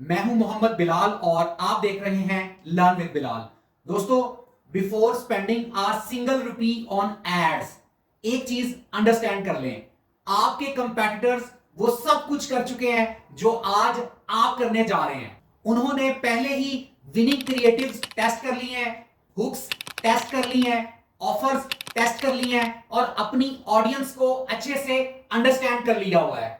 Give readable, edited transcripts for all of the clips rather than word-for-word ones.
मैं हूं मोहम्मद बिलाल और आप देख रहे हैं लर्न विद बिलाल। दोस्तों, before spending a single rupee on ads, एक चीज अंडरस्टैंड कर लें। आपके कंपेटिटर्स वो सब कुछ कर चुके हैं जो आज आप करने जा रहे हैं। उन्होंने पहले ही विनिंग क्रिएटिव्स टेस्ट कर लिए हैं, हुक्स टेस्ट कर लिए हैं, ऑफर्स टेस्ट कर लिए हैं और अपनी ऑडियंस को अच्छे से अंडरस्टैंड कर लिया हुआ है।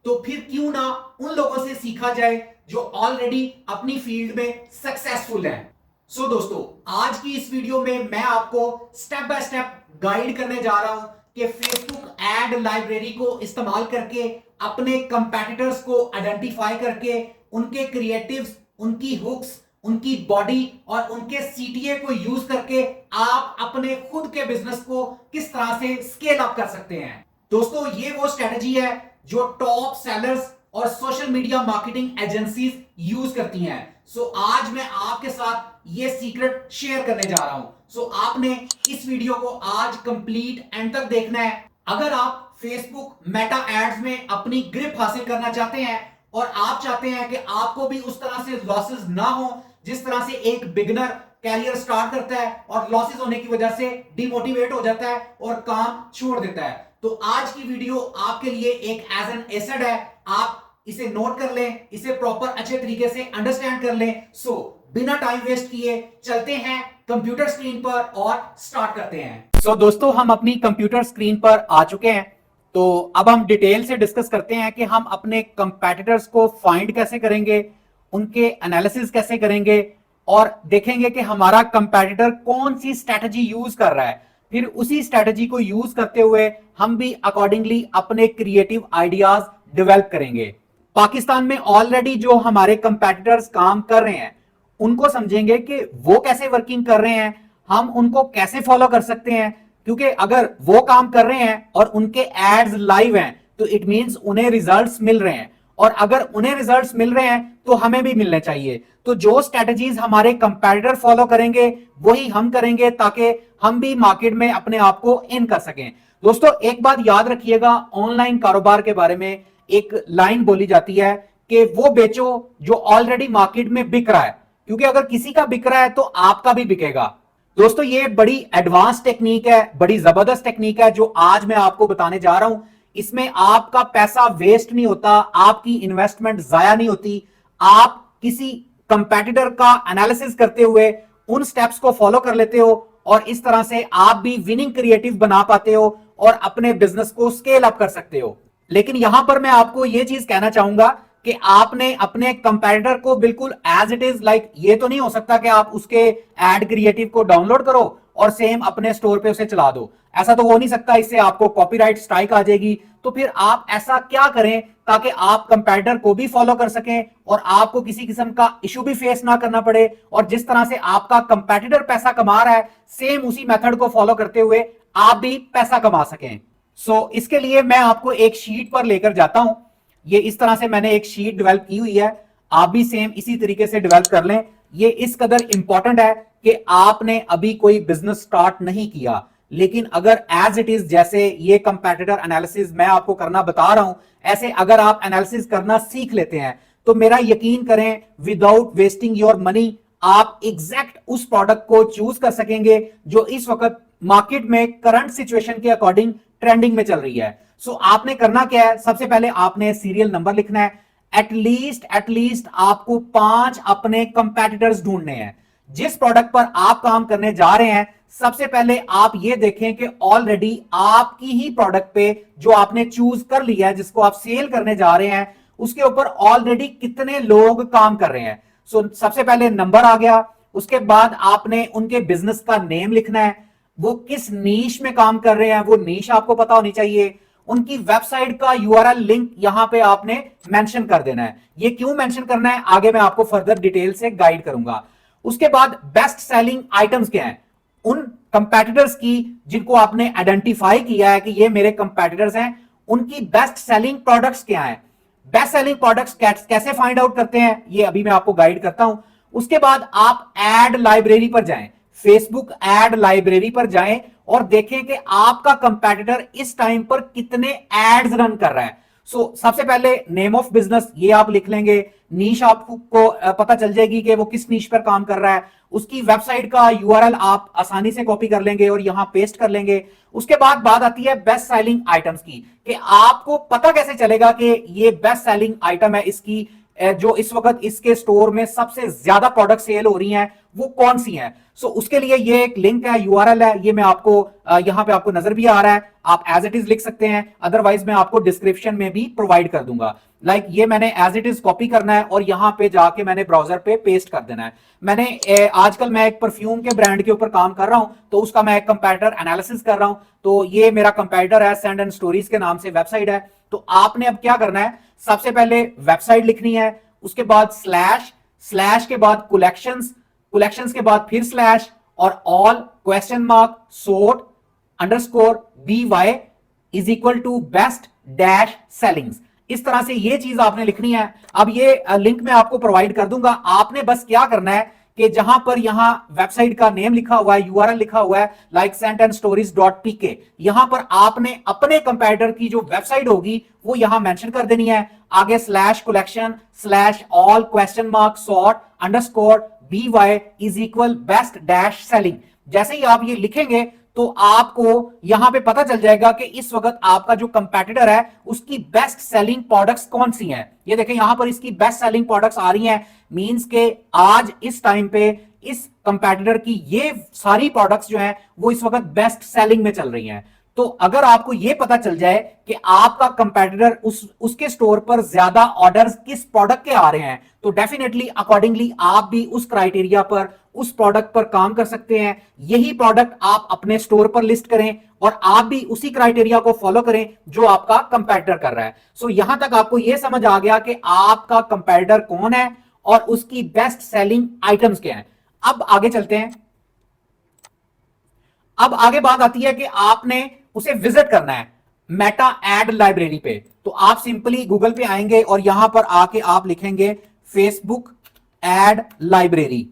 तो फिर क्यों ना उन लोगों से सीखा जाए जो ऑलरेडी अपनी फील्ड में सक्सेसफुल हैं। सो दोस्तों, आज की इस वीडियो में मैं आपको स्टेप बाय स्टेप गाइड करने जा रहा हूं कि फेसबुक एड लाइब्रेरी को इस्तेमाल करके अपने कंपेटिटर्स को आइडेंटिफाई करके उनके क्रिएटिव्स, उनकी हुक्स, उनकी बॉडी और उनके सीटीए को यूज करके आप अपने खुद के बिजनेस को किस तरह से स्केल अप कर सकते हैं। दोस्तों, ये वो स्ट्रेटजी है जो टॉप सेलर्स और social media marketing agencies use करती हैं। सो आज मैं आपके साथ ये सीक्रेट शेयर करने जा रहा हूं। सो आपने इस वीडियो को आज कंप्लीट एंड तक देखना है। अगर आप फेसबुक मेटा एड्स में अपनी ग्रिप हासिल करना चाहते हैं और आप चाहते हैं कि आपको भी उस तरह से लॉसेस ना हो जिस तरह से एक बिगिनर कैरियर स्टार्ट करता है और लॉसेस होने की वजह से डिमोटिवेट हो जाता है और काम छोड़ देता है, तो आज की वीडियो आपके लिए एक एज एन एसेट है। आप इसे नोट कर लें, इसे प्रॉपर अच्छे तरीके से अंडरस्टैंड कर लें। सो बिना टाइम वेस्ट किए चलते हैं कंप्यूटर स्क्रीन पर और स्टार्ट करते हैं। सो दोस्तों, हम अपनी कंप्यूटर स्क्रीन पर आ चुके हैं। तो अब हम डिटेल से डिस्कस करते हैं कि हम अपने कंपेटिटर्स को फाइंड कैसे करेंगे, उनके एनालिसिस कैसे करेंगे और देखेंगे कि हमारा कंपेटिटर कौन सी स्ट्रेटजी यूज कर रहा है। फिर उसी स्ट्रेटजी को यूज करते हुए हम भी अकॉर्डिंगली अपने क्रिएटिव आइडियाज डेवलप करेंगे। पाकिस्तान में ऑलरेडी जो हमारे कंपेटिटर्स काम कर रहे हैं उनको समझेंगे कि वो कैसे वर्किंग कर रहे हैं, हम उनको कैसे फॉलो कर सकते हैं। क्योंकि अगर वो काम कर रहे हैं और उनके एड्स लाइव हैं तो इट मींस उन्हें रिजल्ट्स मिल रहे हैं, और अगर उन्हें रिजल्ट्स मिल रहे हैं तो हमें भी मिलने चाहिए। तो जो स्ट्रेटजीज हमारे कंपेटिटर फॉलो करेंगे वही हम करेंगे ताकि हम भी मार्केट में अपने आप को इन कर सकें। दोस्तों, एक बात याद रखिएगा, ऑनलाइन कारोबार के बारे में एक लाइन बोली जाती है कि वो बेचो जो ऑलरेडी मार्केट में बिक रहा है, क्योंकि अगर किसी का बिक रहा है तो आपका भी बिकेगा। दोस्तों, ये बड़ी एडवांस टेक्निक है, बड़ी जबरदस्त टेक्निक है जो आज मैं आपको बताने जा रहा हूं। इसमें आपका पैसा वेस्ट नहीं होता, आपकी इन्वेस्टमेंट जाया नहीं होती। आप किसी कंपेटिटर का एनालिसिस करते हुए उन स्टेप्स को फॉलो कर लेते हो और इस तरह से आप भी विनिंग क्रिएटिव बना पाते हो और अपने बिजनेस को स्केल अप कर सकते हो। लेकिन यहां पर मैं आपको यह चीज कहना चाहूंगा कि आपने अपने कंपेटिटर को बिल्कुल एज इट इज लाइक, ये तो नहीं हो सकता कि आप उसके एड क्रिएटिव को डाउनलोड करो और सेम अपने स्टोर पे उसे चला दो। ऐसा तो हो नहीं सकता, इससे आपको कॉपीराइट स्ट्राइक आ जाएगी। तो फिर आप ऐसा क्या करें ताकि आप कंपेटिटर को भी फॉलो कर सकें और आपको किसी किस्म का इशू भी फेस ना करना पड़े, और जिस तरह से आपका कंपेटिटर पैसा कमा रहा है सेम उसी मेथड को फॉलो करते हुए आप भी पैसा कमा सकें। इसके लिए मैं आपको एक शीट पर लेकर जाता हूं। ये इस तरह से मैंने एक शीट डेवलप की हुई है, आप भी सेम इसी तरीके से डेवलप कर लें। ये इस कदर इंपॉर्टेंट है कि आपने अभी कोई बिजनेस स्टार्ट नहीं किया, लेकिन अगर एज इट इज जैसे ये कंपेटिटर एनालिसिस मैं आपको करना बता रहा हूं, ऐसे अगर आप एनालिसिस करना सीख लेते हैं तो मेरा यकीन करें, विदाउट वेस्टिंग योर मनी आप एग्जैक्ट उस प्रोडक्ट को चूज कर सकेंगे जो इस वक्त मार्केट में करंट सिचुएशन के अकॉर्डिंग ट्रेंडिंग में चल रही है। आपने करना क्या है, सबसे पहले आपने सीरियल नंबर लिखना है। एटलीस्ट आपको 5 अपने कंपेटिटर्स ढूंढने हैं। जिस प्रोडक्ट पर आप काम करने जा रहे हैं, सबसे पहले आप ये देखें कि ऑलरेडी आपकी ही प्रोडक्ट पे जो आपने चूज कर लिया है, जिसको आप सेल करने जा रहे हैं, उसके ऊपर ऑलरेडी कितने लोग काम कर रहे हैं। सबसे पहले नंबर आ गया। उसके बाद आपने उनके बिजनेस का नेम लिखना है, वो किस नीश में काम कर रहे हैं वो नीश आपको पता होनी चाहिए। उनकी वेबसाइट का यूआरएल लिंक यहां पे आपने मेंशन कर देना है। ये क्यों मेंशन करना है आगे मैं आपको फर्दर डिटेल से गाइड करूंगा। उसके बाद बेस्ट सेलिंग आइटम्स क्या हैं, उन कंपेटिटर्स की जिनको आपने आइडेंटिफाई किया है कि ये मेरे कंपेटिटर्स हैं, उनकी बेस्ट सेलिंग प्रोडक्ट्स क्या हैं। बेस्ट सेलिंग प्रोडक्ट्स कैसे फाइंड आउट करते हैं ये अभी मैं आपको गाइड करता हूं। उसके बाद आप एड लाइब्रेरी पर जाएं, फेसबुक एड लाइब्रेरी पर जाएं और देखें कि आपका कंपेटिटर इस टाइम पर कितने एड्स रन कर रहा है। सबसे पहले नेम ऑफ बिजनेस ये आप लिख लेंगे, नीश आपको पता चल जाएगी कि वो किस नीश पर काम कर रहा है, उसकी वेबसाइट का यूआरएल आप आसानी से कॉपी कर लेंगे और यहां पेस्ट कर लेंगे। उसके बाद बात आती है बेस्ट सेलिंग आइटम्स की, कि आपको पता कैसे चलेगा कि ये बेस्ट सेलिंग आइटम है, इसकी जो इस वक्त इसके स्टोर में सबसे ज्यादा प्रोडक्ट सेल हो रही हैं वो कौन सी हैं। उसके लिए ये एक लिंक है, यूआरएल है, ये मैं आपको यहां पे आपको नजर भी आ रहा है, आप एज इट इज लिख सकते हैं, अदरवाइज मैं आपको डिस्क्रिप्शन में भी प्रोवाइड कर दूंगा। ये मैंने एज इट इज कॉपी करना है और यहां पे जाके मैंने ब्राउजर पे पेस्ट कर देना है। मैंने आजकल मैं एक परफ्यूम के ब्रांड के ऊपर काम कर रहा हूं, तो उसका मैं एक कंपैरेटर एनालिसिस कर रहा हूं। तो ये मेरा कंपैरेटर है, सेंड एंड स्टोरीज के नाम से वेबसाइट है। तो आपने अब क्या करना है, सबसे पहले वेबसाइट लिखनी है, उसके बाद स्लैश, स्लैश के बाद कलेक्शंस, कलेक्शंस के बाद फिर स्लैश और all question mark sort underscore BY is equal to best dash sellings. इस तरह से ये चीज आपने लिखनी है। अब ये लिंक मैं आपको प्रोवाइड कर दूंगा, आपने बस क्या करना है कि जहां पर यहां वेबसाइट का नेम लिखा हुआ है, यूआरएल लिखा हुआ है लाइक sentandstories.pk, यहां पर आपने अपने कंपैरेटर की जो वेबसाइट होगी वो यहां मेंशन कर देनी है, आगे slash collection slash all question mark sort underscore BY is equal best dash selling. जैसे ही आप ये लिखेंगे तो आपको यहां पे पता चल जाएगा कि इस वक्त आपका जो कंपेटिटर है उसकी बेस्ट सेलिंग प्रोडक्ट्स कौन सी हैं। ये देखें यहां पर इसकी बेस्ट सेलिंग प्रोडक्ट्स आ रही हैं, मींस के आज इस टाइम पे इस कंपेटिटर की ये सारी प्रोडक्ट्स जो हैं वो इस वक्त बेस्ट सेलिंग में चल रही हैं। तो अगर आपको यह पता चल जाए कि आपका कंपेटिटर उसके स्टोर पर ज्यादा ऑर्डर्स किस प्रोडक्ट के आ रहे हैं, तो डेफिनेटली अकॉर्डिंगली आप भी उस क्राइटेरिया पर उस प्रोडक्ट पर काम कर सकते हैं। यही प्रोडक्ट आप अपने स्टोर पर लिस्ट करें और आप भी उसी क्राइटेरिया को फॉलो करें जो आपका कंपेटिटर कर रहा है। यहां तक आपको यह समझ आ गया कि आपका कंपेटिटर कौन है और उसकी बेस्ट सेलिंग आइटम्स क्या है। अब आगे चलते हैं। अब आगे बात आती है कि आपने उसे विजिट करना है मेटा एड लाइब्रेरी पे। तो आप सिंपली गूगल पे आएंगे और यहां पर आके आप लिखेंगे फेसबुक एड लाइब्रेरी।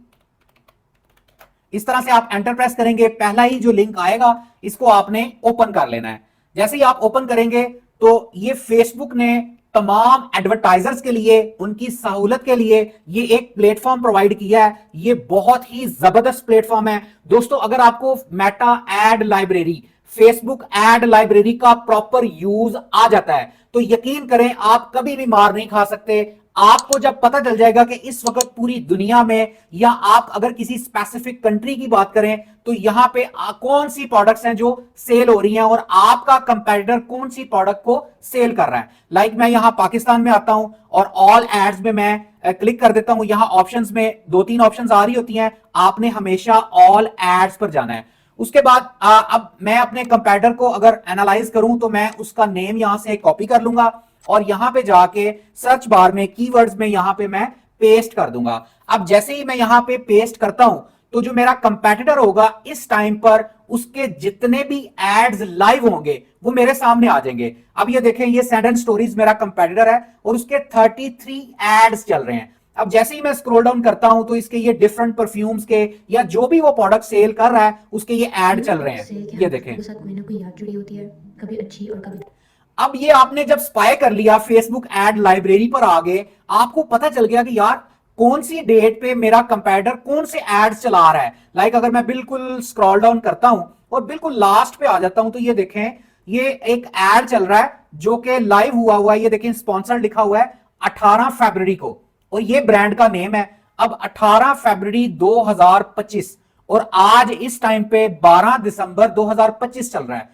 इस तरह से आप एंटर प्रेस करेंगे, पहला ही जो लिंक आएगा इसको आपने ओपन कर लेना है। जैसे ही आप ओपन करेंगे तो ये फेसबुक ने तमाम एडवर्टाइजर्स के लिए उनकी सहूलत के लिए ये एक प्लेटफॉर्म प्रोवाइड किया है। ये बहुत ही जबरदस्त प्लेटफॉर्म है दोस्तों। अगर आपको Meta ad library, Facebook ad library का प्रॉपर यूज आ जाता है तो यकीन करें आप कभी भी मार नहीं खा सकते। आपको जब पता चल जाएगा कि इस वक्त पूरी दुनिया में, या आप अगर किसी स्पेसिफिक कंट्री की बात करें तो यहां पे कौन सी प्रोडक्ट्स हैं जो सेल हो रही हैं और आपका कंपेटिटर कौन सी प्रोडक्ट को सेल कर रहा है। लाइक मैं यहां पाकिस्तान में आता हूं और ऑल एड्स में मैं क्लिक कर देता हूं। यहां ऑप्शंस में 2-3 ऑप्शंस आ रही होती हैं, आपने हमेशा ऑल एड्स पर जाना है। उसके बाद अब मैं अपने कंपेटिटर को अगर एनालाइज करूं तो मैं उसका नेम यहां से कॉपी कर लूंगा और यहां पे जाके सर्च बार में कीवर्ड्स में यहां पे मैं पेस्ट कर दूंगा। अब जैसे ही मैं यहां पे पेस्ट करता हूं तो जो मेरा कंपेटिटर होगा इस टाइम पर उसके जितने भी एड्स लाइव होंगे वो मेरे सामने आ जाएंगे। अब ये देखें, ये सेंड एंड स्टोरीज मेरा कंपेटिटर है और उसके 33 एड्स चल रहे हैं। अब जैसे ही मैं स्क्रॉल डाउन करता हूं तो इसके ये डिफरेंट परफ्यूम्स के या जो भी वो प्रोडक्ट सेल कर रहा है उसके ये एड चल रहे हैं। ये देखें, कोई ना कोई याद जुड़ी होती है, कभी अच्छी और कभी। अब ये आपने जब स्पाई कर लिया, फेसबुक एड लाइब्रेरी पर आ गए, आपको पता चल गया कि यार कौन सी डेट पे मेरा कंपेटिटर कौन से एड्स चला रहा है। लाइक अगर मैं बिल्कुल स्क्रॉल डाउन करता हूं और बिल्कुल लास्ट पे आ जाता हूं तो ये देखें, ये एक एड चल रहा है जो कि लाइव हुआ है। ये देखें, स्पॉन्सर्ड लिखा हुआ है 18 फरवरी को और ये ब्रांड का नेम है। अब 18 फरवरी 2025 और आज इस टाइम पे 12 दिसंबर 2025 चल रहा है।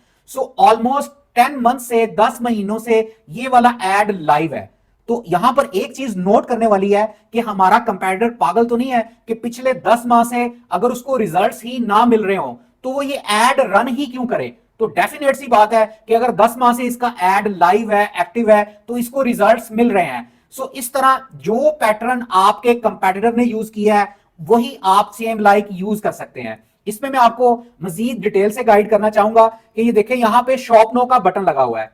ऑलमोस्ट 10 मंथ से 10 महीनों से ये वाला एड लाइव है। तो यहां पर एक चीज नोट करने वाली है कि हमारा कंपेटिटर पागल तो नहीं है कि पिछले 10 माह से अगर उसको रिजल्ट्स ही ना मिल रहे हो तो वो ये एड रन ही क्यों करे। तो डेफिनेट सी बात है कि अगर 10 माह से इसका एड लाइव है, एक्टिव है, तो इसको रिजल्ट्स मिल रहे हैं। इस तरह जो पैटर्न आपके कंपेटिटर ने यूज किया है वही आप सेम लाइक यूज कर सकते हैं। इसमें मैं आपको मजीद डिटेल से गाइड करना चाहूंगा कि ये देखें, यहां पे शॉप नो का बटन लगा हुआ है।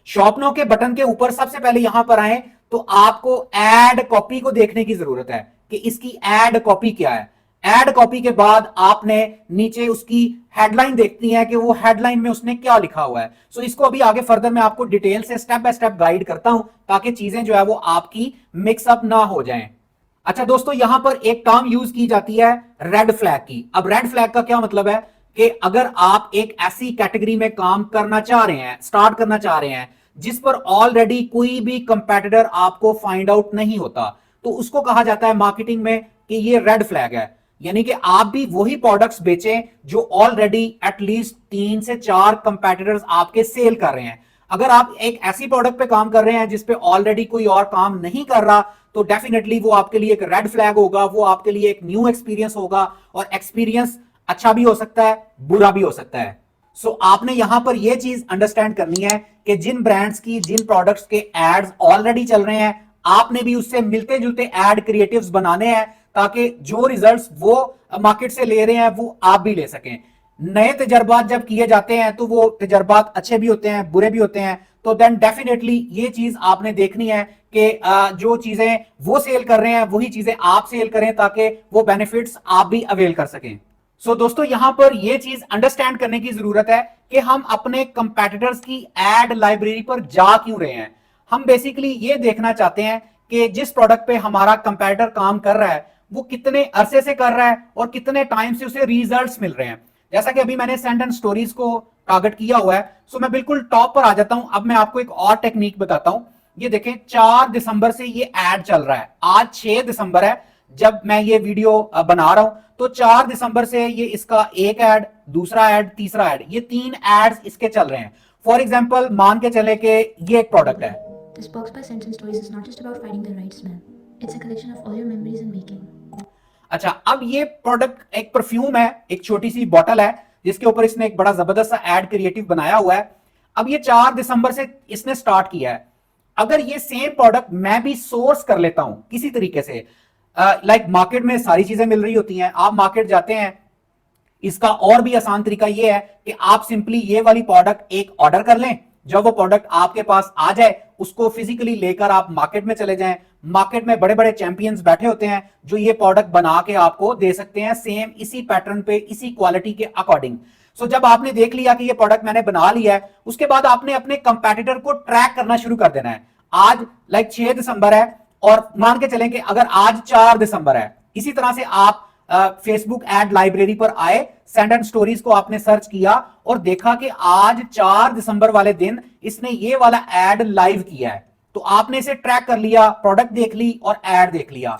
शॉप नो के बटन के ऊपर सबसे पहले यहां पर आए तो आपको एड कॉपी को देखने की जरूरत है कि इसकी एड कॉपी क्या है। एड कॉपी के बाद आपने नीचे उसकी हेडलाइन देखनी है कि वो हेडलाइन में उसने क्या लिखा हुआ है। सो इसको अभी आगे फर्दर मैं आपको डिटेल से स्टेप बाय स्टेप गाइड करता हूं ताकि चीजें जो है वो आपकी मिक्सअप ना हो जाएं। अच्छा दोस्तों, यहां पर एक टर्म यूज की जाती है रेड फ्लैग की। अब रेड फ्लैग का क्या मतलब है कि अगर आप एक ऐसी कैटेगरी में काम करना चाह रहे हैं, स्टार्ट करना चाह रहे हैं जिस पर ऑलरेडी कोई भी कंपेटिटर आपको फाइंड आउट नहीं होता, तो उसको कहा जाता है मार्केटिंग में कि ये रेड फ्लैग है। यानी कि आप भी वही प्रोडक्ट्स बेचें जो ऑलरेडी एटलीस्ट 3 से 4 कंपेटिटर्स आपके सेल कर रहे हैं। अगर आप एक ऐसी प्रोडक्ट पे काम कर रहे हैं जिस पे ऑलरेडी कोई और काम नहीं कर रहा, तो डेफिनेटली वो आपके लिए एक रेड फ्लैग होगा, वो आपके लिए एक न्यू एक्सपीरियंस होगा। और एक्सपीरियंस अच्छा भी हो सकता है, बुरा भी हो सकता है। सो आपने यहां पर यह चीज अंडरस्टैंड करनी है कि जिन ब्रांड्स की, जिन प्रोडक्ट्स के एड्स ऑलरेडी चल रहे हैं, आपने भी उससे मिलते जुलते एड क्रिएटिव्स बनाने हैं ताकि जो रिजल्ट्स वो मार्केट से ले रहे हैं वो आप भी ले सकें। नए तजर्बात जब किए जाते हैं तो वो तजर्बात अच्छे भी होते हैं, बुरे भी होते हैं। तो देन डेफिनेटली ये चीज आपने देखनी है कि जो चीजें वो सेल कर रहे हैं वही चीजें आप सेल करें ताकि वो बेनिफिट्स आप भी अवेल कर सकें। सो दोस्तों, यहां पर यह चीज अंडरस्टैंड करने की जरूरत है कि हम अपने कंपेटिटर्स की एड लाइब्रेरी पर जा क्यों रहे हैं। हम बेसिकली ये देखना चाहते हैं कि जिस प्रोडक्ट पे हमारा कंपेटिटर काम कर रहा है वो कितने अरसे से कर रहा है और कितने टाइम से उसे रिजल्ट्स मिल रहे हैं। जैसा कि अभी मैंने सेंड एंड स्टोरीज को टारगेट किया हुआ है, सो मैं बिल्कुल टॉप पर आ जाता हूं। अब मैं आपको एक और टेक्निक बताता हूं। ये देखें, 4 दिसंबर से ये एड चल रहा है। आज 6 दिसंबर है जब मैं ये वीडियो बना रहा हूं। तो 4 दिसंबर से ये इसका एक एड, दूसरा एड, तीसरा एड, ये 3 एड्स इसके चल रहे हैं। फॉर एग्जाम्पल मान के चले कि ये एक प्रोडक्ट है। This box by Sense and Stories is not just about fighting the right smell. It's a collection of all your memories and baking. अच्छा, अब ये प्रोडक्ट एक परफ्यूम है, एक छोटी सी बॉटल है जिसके ऊपर इसने एक बड़ा जबरदस्त सा एड क्रिएटिव बनाया हुआ है। अब ये 4 दिसंबर से इसने स्टार्ट किया है। अगर ये सेम प्रोडक्ट मैं भी सोर्स कर लेता हूं किसी तरीके से, लाइक मार्केट में सारी चीजें मिल रही होती हैं, आप मार्केट जाते हैं, इसका और भी आसान तरीका यह है कि आप सिंपली ये वाली प्रोडक्ट एक ऑर्डर कर लें। जब वो प्रोडक्ट आपके पास आ जाए उसको फिजिकली लेकर आप मार्केट में चले जाएं। मार्केट में बड़े बड़े चैंपियंस बैठे होते हैं जो ये प्रोडक्ट बना के आपको दे सकते हैं सेम इसी पैटर्न पे, इसी क्वालिटी के अकॉर्डिंग। सो जब आपने देख लिया कि ये प्रोडक्ट मैंने बना लिया है, उसके बाद आपने अपने कंपेटिटर को ट्रैक करना शुरू कर देना है। आज लाइक 6 दिसंबर है और मान के चलें कि अगर आज 4 दिसंबर है, इसी तरह से आप फेसबुक एड लाइब्रेरी पर आए, सेंड एंड स्टोरीज को आपने सर्च किया और देखा कि आज 4 दिसंबर वाले दिन इसने ये वाला एड लाइव किया है। तो आपने इसे ट्रैक कर लिया, प्रोडक्ट देख ली और एड देख लिया।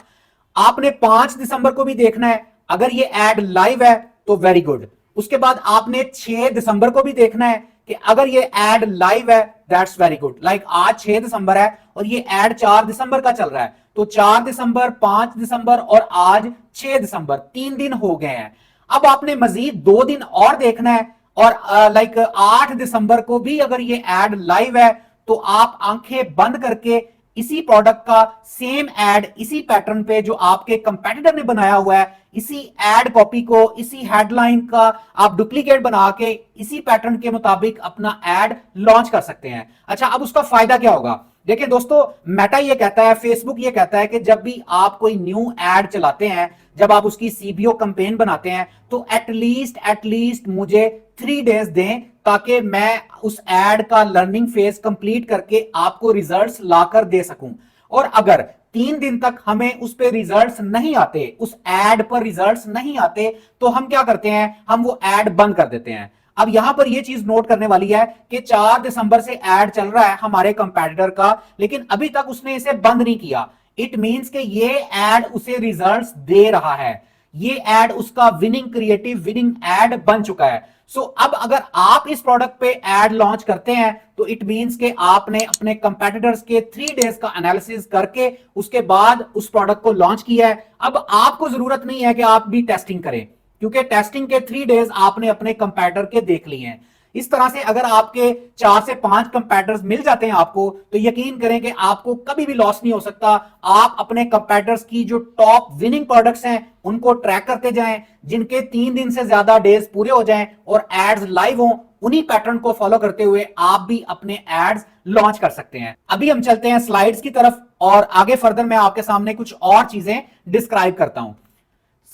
आपने 5 दिसंबर को भी देखना है, अगर ये एड लाइव है तो वेरी गुड। उसके बाद आपने 6 दिसंबर को भी देखना है कि अगर ये एड लाइव है, दैट्स वेरी गुड। लाइक आज 6 दिसंबर है और ये एड 4 दिसंबर का चल रहा है, तो 4 दिसंबर, 5 दिसंबर और आज 6 दिसंबर, 3 दिन हो गए हैं। अब आपने मजीद 2 दिन और देखना है और लाइक 8 दिसंबर को भी अगर ये एड लाइव है तो आप आंखें बंद करके इसी प्रोडक्ट का सेम एड इसी पैटर्न पे जो आपके कंपेटिटर ने बनाया हुआ है, इसी एड कॉपी को, इसी हेडलाइन का आप डुप्लीकेट बना के इसी पैटर्न के मुताबिक अपना एड लॉन्च कर सकते हैं। अच्छा, अब उसका फायदा क्या होगा? देखिए दोस्तों, मेटा ये कहता है, फेसबुक ये कहता है कि जब भी आप कोई न्यू एड चलाते हैं, जब आप उसकी सीबीओ कैंपेन बनाते हैं, तो एटलीस्ट मुझे 3 डेज दें ताकि मैं उस एड का लर्निंग फेज कंप्लीट करके आपको रिजल्ट्स लाकर दे सकूं। और अगर 3 दिन तक हमें उस पर रिजल्ट्स नहीं आते, उस एड पर रिजल्ट्स नहीं आते, तो हम क्या करते हैं? हम वो एड बंद कर देते हैं। अब यहां पर यह चीज नोट करने वाली है कि 4 दिसंबर से एड चल रहा है हमारे कंपेटिटर का, लेकिन अभी तक उसने इसे बंद नहीं किया। इट मींस कि ये एड उसे रिजल्ट्स दे रहा है, ये एड उसका विनिंग क्रिएटिव, विनिंग एड बन चुका है। सो अब अगर आप इस प्रोडक्ट पे एड लॉन्च करते हैं तो इट मींस कि आपने अपने कंपेटिटर्स के 3 डेज का एनालिसिस करके उसके बाद उस प्रोडक्ट को लॉन्च किया है। अब आपको जरूरत नहीं है कि आप भी टेस्टिंग करें, क्योंकि टेस्टिंग के 3 डेज आपने अपने कंपेटिटर के देख लिए हैं। इस तरह से अगर आपके 4 से 5 कंपेटिटर्स मिल जाते हैं आपको, तो यकीन करें कि आपको कभी भी लॉस नहीं हो सकता। आप अपने कंपेटिटर्स की जो टॉप विनिंग प्रोडक्ट्स हैं उनको ट्रैक करते जाएं, जिनके 3 दिन से ज्यादा डेज पूरे हो जाएं और एड्स लाइव हों, उन्हीं पैटर्न को फॉलो करते हुए आप भी अपने एड्स लॉन्च कर सकते हैं। अभी हम चलते हैं स्लाइड्स की तरफ और आगे फर्दर मैं आपके सामने कुछ और चीजें डिस्क्राइब करता हूं।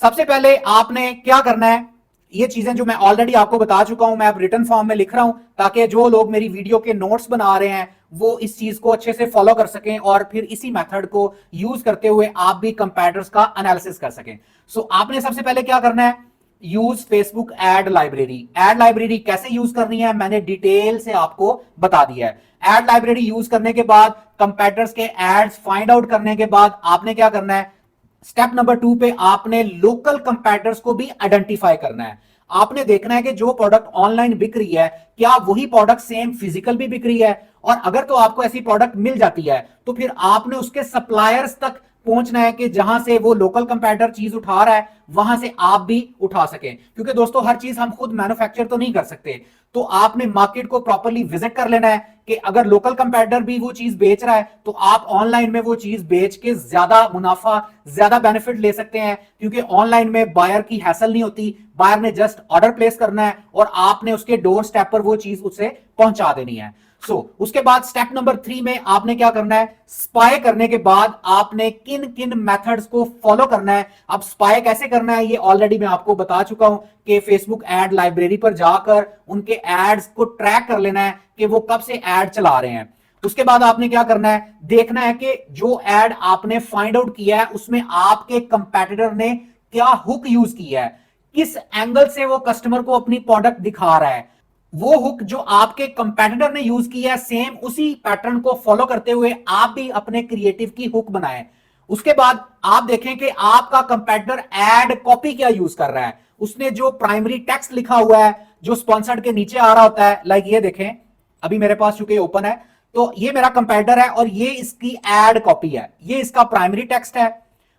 सबसे पहले आपने क्या करना है, ये चीजें जो मैं ऑलरेडी आपको बता चुका हूं, मैं अब रिटन फॉर्म में लिख रहा हूं ताकि जो लोग मेरी वीडियो के नोट्स बना रहे हैं वो इस चीज को अच्छे से फॉलो कर सकें और फिर इसी मेथड को यूज करते हुए आप भी कंपैरिजन का एनालिसिस कर सकें। सो आपने सबसे पहले क्या करना है, use Facebook ad library. Ad library कैसे यूज करनी है मैंने डिटेल से आपको बता दिया है। एड लाइब्रेरी यूज करने के बाद कंपैरिजन के एड्स फाइंड आउट करने के बाद आपने क्या करना है, स्टेप नंबर 2 पे आपने लोकल कंपैरिजर्स को भी आइडेंटिफाई करना है। आपने देखना है कि जो प्रोडक्ट ऑनलाइन बिक रही है क्या वही प्रोडक्ट सेम फिजिकल भी बिक रही है, और अगर तो आपको ऐसी प्रोडक्ट मिल जाती है तो फिर आपने उसके सप्लायर्स तक पहुंचना है कि जहां से वो लोकल कंपैरिजर चीज उठा रहा है वहां से आप भी उठा सकें, क्योंकि दोस्तों हर चीज हम खुद मैन्युफैक्चर तो नहीं कर सकते। तो आपने मार्केट को प्रॉपर्ली विजिट कर लेना है कि अगर लोकल कंपैरिजर भी वो चीज बेच रहा है तो आप ऑनलाइन में वो चीज बेच के ज्यादा मुनाफा ज्यादा बेनिफिट ले सकते हैं, क्योंकि ऑनलाइन में बायर की हैसल नहीं होती, बायर ने जस्ट ऑर्डर प्लेस करना है और आपने उसके डोर स्टेप पर वो चीज उसे पहुंचा देनी है। उसके बाद स्टेप नंबर 3 में आपने क्या करना है, स्पाई करने के बाद आपने किन किन मेथड्स को फॉलो करना है। अब स्पाई कैसे करना है ये ऑलरेडी मैं आपको बता चुका हूं कि फेसबुक एड लाइब्रेरी पर जाकर उनके एड्स को ट्रैक कर लेना है कि वो कब से एड चला रहे हैं। उसके बाद आपने क्या करना है, देखना है कि जो एड आपने फाइंड आउट किया है उसमें आपके कंपेटिटर ने क्या हुक यूज किया है, किस एंगल से वो कस्टमर को अपनी प्रोडक्ट दिखा रहा है। वो हुक जो आपके कंपेटिटर ने यूज किया है सेम उसी पैटर्न को फॉलो करते हुए आप भी अपने क्रिएटिव की हुक बनाएं। उसके बाद आप देखें कि आपका कंपेटिटर एड कॉपी क्या यूज कर रहा है। उसने जो प्राइमरी टेक्स्ट लिखा हुआ है जो स्पॉन्सर्ड के नीचे आ रहा होता है, लाइक ये देखें, अभी मेरे पास चूंकि ओपन है तो ये मेरा कंपेटिटर है और ये इसकी एड कॉपी है, ये इसका प्राइमरी टेक्स्ट है।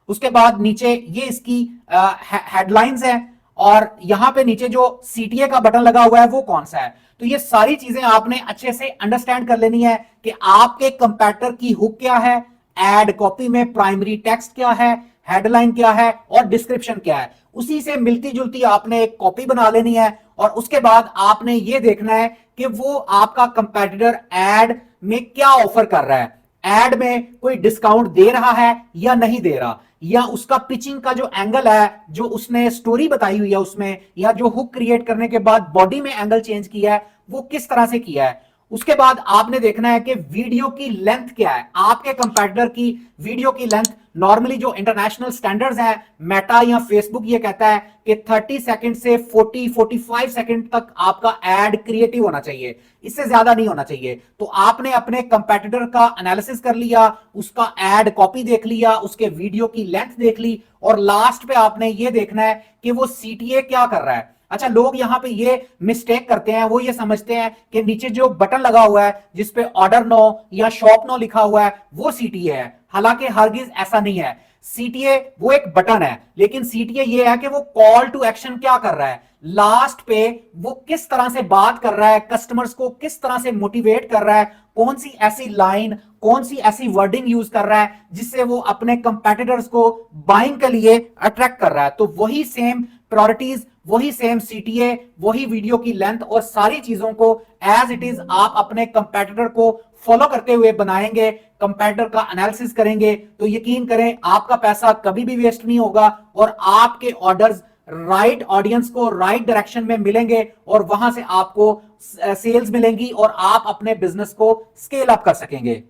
उसके बाद नीचे ये इसकी हेडलाइंस है और यहां पे नीचे जो सीटीए का बटन लगा हुआ है वो कौन सा है। तो ये सारी चीजें आपने अच्छे से अंडरस्टैंड कर लेनी है कि आपके कंपेटिटर की हुक क्या है, एड कॉपी में प्राइमरी टेक्स्ट क्या है, हेडलाइन क्या है और डिस्क्रिप्शन क्या है। उसी से मिलती जुलती आपने एक कॉपी बना लेनी है और उसके बाद आपने ये देखना है कि वो आपका कंपेटिटर एड में क्या ऑफर कर रहा है, एड में कोई डिस्काउंट दे रहा है या नहीं दे रहा, या उसका पिचिंग का जो एंगल है जो उसने स्टोरी बताई हुई है उसमें, या जो हुक क्रिएट करने के बाद बॉडी में एंगल चेंज किया है वो किस तरह से किया है। उसके बाद आपने देखना है कि वीडियो की लेंथ क्या है, आपके कंपेटिटर की वीडियो की लेंथ नॉर्मली जो इंटरनेशनल स्टैंडर्ड्स हैं, मेटा या फेसबुक ये कहता है कि 30 सेकंड से 40-45 सेकंड तक आपका एड क्रिएटिव होना चाहिए, इससे ज्यादा नहीं होना चाहिए। तो आपने अपने कंपेटिटर का एनालिसिस कर लिया, उसका एड कॉपी देख लिया, उसके वीडियो की लेंथ देख ली और लास्ट पे आपने ये देखना है कि वो सीटीए क्या कर रहा है। अच्छा, लोग यहां पे ये मिस्टेक करते हैं, वो ये समझते हैं कि नीचे जो बटन लगा हुआ है जिसपे ऑर्डर नो या शॉप नो लिखा हुआ है वो सीटीए है, हालांकि हरगिज ऐसा नहीं है। सीटीए वो एक बटन है, लेकिन सीटीए ये है कि वो कॉल टू एक्शन क्या कर रहा है, लास्ट पे वो किस तरह से बात कर रहा है, कस्टमर्स को किस तरह से मोटिवेट कर रहा है, कौन सी ऐसी लाइन, कौन सी ऐसी वर्डिंग यूज कर रहा है जिससे वो अपने कंपेटिटर्स को बाइंग के लिए अट्रैक्ट कर रहा है। तो वही सेम प्रायोरिटीज, वही सेम सीटीए, वही वीडियो की लेंथ और सारी चीजों को एज इट इज आप अपने कंपेटिटर को फॉलो करते हुए बनाएंगे, कंपेटिटर का एनालिसिस करेंगे तो यकीन करें आपका पैसा कभी भी वेस्ट नहीं होगा और आपके ऑर्डर्स राइट ऑडियंस को राइट डायरेक्शन में मिलेंगे और वहां से आपको सेल्स मिलेंगी और आप अपने बिजनेस को स्केल अप कर सकेंगे।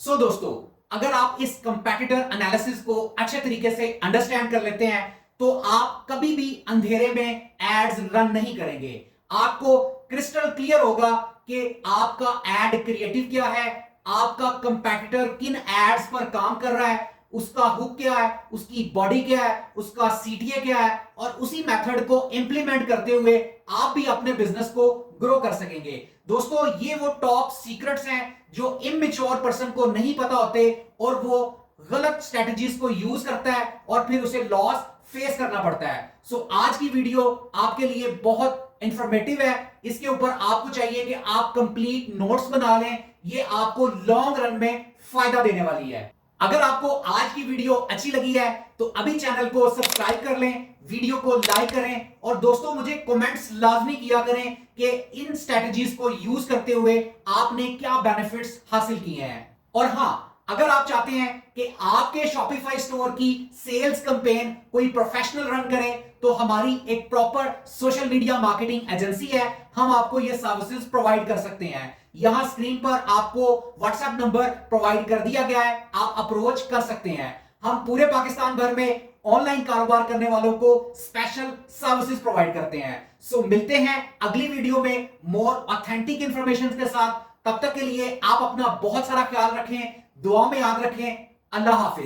सो दोस्तों, अगर आप इस कंपेटिटर एनालिसिस को अच्छे तरीके से अंडरस्टैंड कर लेते हैं तो आप कभी भी अंधेरे में एड्स रन नहीं करेंगे। आपको क्रिस्टल क्लियर होगा कि आपका एड क्रिएटिव क्या है, आपका कंपेटिटर किन एड्स पर काम कर रहा है, उसका हुक क्या है, उसकी बॉडी क्या है, उसका सीटीए क्या है, और उसी मेथड को इंप्लीमेंट करते हुए आप भी अपने बिजनेस को ग्रो कर सकेंगे। दोस्तों, ये वो टॉप सीक्रेट्स हैं जो इमेच्योर पर्सन को नहीं पता होते और वो गलत स्ट्रेटजीज को यूज करता है और फिर उसे लॉस फेस करना पड़ता है। सो आज की वीडियो आपके लिए बहुत इंफॉर्मेटिव है, इसके ऊपर आपको चाहिए कि आप कंप्लीट नोट्स बना लें, ये आपको लॉन्ग रन में फायदा देने वाली है। अगर आपको आज की वीडियो अच्छी लगी है तो अभी चैनल को सब्सक्राइब कर लें, वीडियो को लाइक करें और दोस्तों मुझे कमेंट्स लाजमी किया करें कि इन स्ट्रेटजीज को यूज करते हुए आपने क्या बेनिफिट्स हासिल किए हैं। और हां, अगर आप चाहते हैं कि आपके शॉपिफाई स्टोर की सेल्स कैंपेन कोई प्रोफेशनल रन करे, तो हमारी एक proper social media marketing agency है, हम आपको ये सर्विसेज प्रोवाइड कर सकते हैं। यहां स्क्रीन पर आपको व्हाट्सएप नंबर प्रोवाइड कर दिया गया है, आप अप्रोच कर सकते हैं। हम पूरे पाकिस्तान भर में ऑनलाइन कारोबार करने वालों को स्पेशल सर्विसेज प्रोवाइड करते हैं। सो मिलते हैं अगली वीडियो में मोर ऑथेंटिक इंफॉर्मेशन के साथ। तब तक के लिए आप अपना बहुत सारा ख्याल रखें, दुआ में याद रखें। अल्लाह हाफिज।